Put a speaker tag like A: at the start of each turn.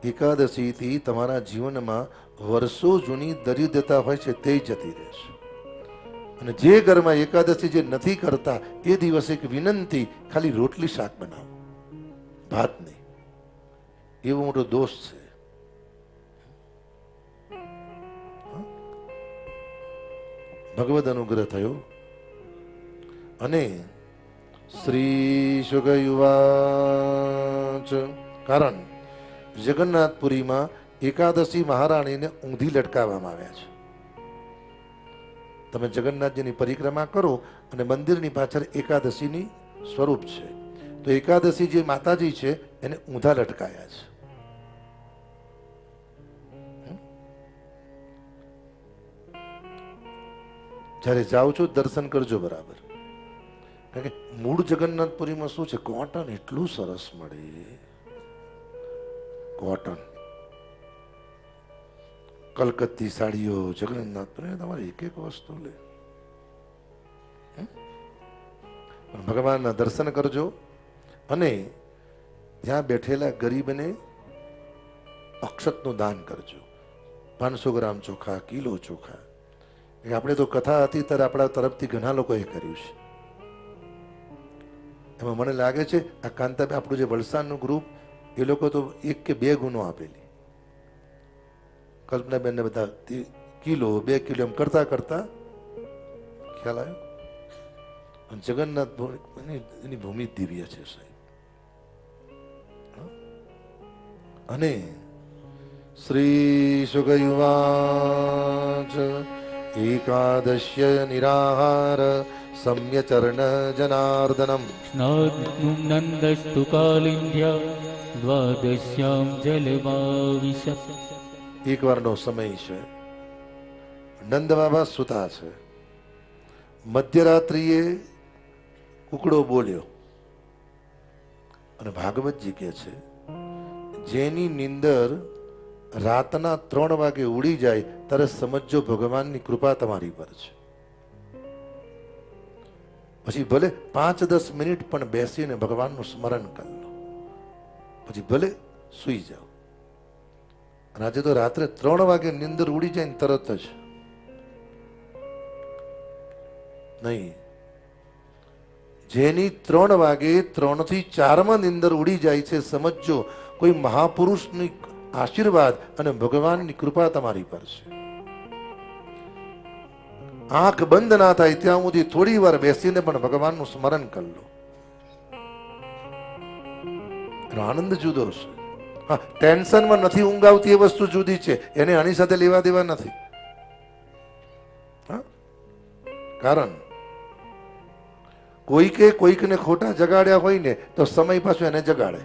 A: એકાદશીથી તમારા જીવનમાં વર્ષો જૂની દરિદ્રતા હોય છે તે જતી રહેશે. અને જે ઘરમાં એકાદશી જે નથી કરતા એ દિવસે એક વિનંતી, ખાલી રોટલી શાક બનાવો, ભાત નહીં. એવો મોટો દોષ છે. ભગવદ અનુગ્રહ થયો અને શ્રી શુકયુવાચ. કારણ જગન્નાથપુરીમાં એકાદશી મહારાણીને ઊંધી લટકાવવામાં આવ્યા છે. તમે જગન્નાથજીની પરિક્રમા કરો અને મંદિરની પાછળ એકાદશીની સ્વરૂપ છે, તો એકાદશી જે માતાજી છે એને ઊંધા લટકાયા છે. જ્યારે જાઓ છો દર્શન કરજો બરાબર. કારણ કે મૂળ જગન્નાથપુરીમાં શું છે, કોટન એટલું સરસ મળે. કોટન કલકત્તી સાડીઓ જગન્નાથપુરી તમારે એક એક વસ્તુ લે. ભગવાનના દર્શન કરજો અને ત્યાં બેઠેલા ગરીબને અક્ષતનું દાન કરજો. 500 ગ્રામ ચોખા, કિલો ચોખા. આપણે તો કથા હતી ત્યારે આપણા તરફથી ઘણા લોકોએ કર્યું છે. એમાં મને લાગે છે આ કાંતાબેન, આપણું જે વલસાડનું ગ્રુપ, એ લોકો તો 1 કે 2 ગુનો આપેલી. કલ્પનાબેન ને બધા કિલો 2 કિલો એમ કરતા કરતા ખ્યાલ આવ્યો. અને જગન્નાથ એની ભૂમિ દિવ્ય છે સાહેબ. અને શ્રી શુકયુવાચ. એકાદશ્ય નિરાહાર સમ્યચરણ જનાર્દનમ
B: નંદસ્તુ કાલિંધ્યા દ્વાદશ્યામ જલમાવિશત.
A: એક વારનો સમય છે. નંદ બાબા સુતા છે. મધ્યરાત્રિએ કુકડો બોલ્યો અને ભાગવતજી કહે છે જેની નીંદર રાતના 3 વાગે ઉડી જાય ત્યારે સમજો ભગવાનની કૃપા તમારી પર છે. પછી ભલે 5-10 મિનિટ પણ બેસીને ભગવાનનું સ્મરણ કરી લો, પછી ભલે સુઈ જાઓ. અને આજે તો રાત્રે 3 વાગે નીંદર ઉડી જાય ને તરત જ નહીં. જેની 3 વાગે 3 થી 4 નીંદર ઉડી જાય છે, સમજો કોઈ મહાપુરુષની આશીર્વાદ અને ભગવાનની કૃપા તમારી પર છે. આંખ બંધ ના થાય ત્યાં સુધી થોડી વાર બેસીને પણ ભગવાનનું સ્મરણ કરી લો. એનો આનંદ જુદો છે. હા, ટેન્શનમાં નથી ઊંઘ આવતી એ વસ્તુ જુદી છે, એને આની સાથે લેવા દેવા નથી. કારણ કોઈકને ખોટા જગાડ્યા હોય ને તો સમય પાછો એને જગાડે.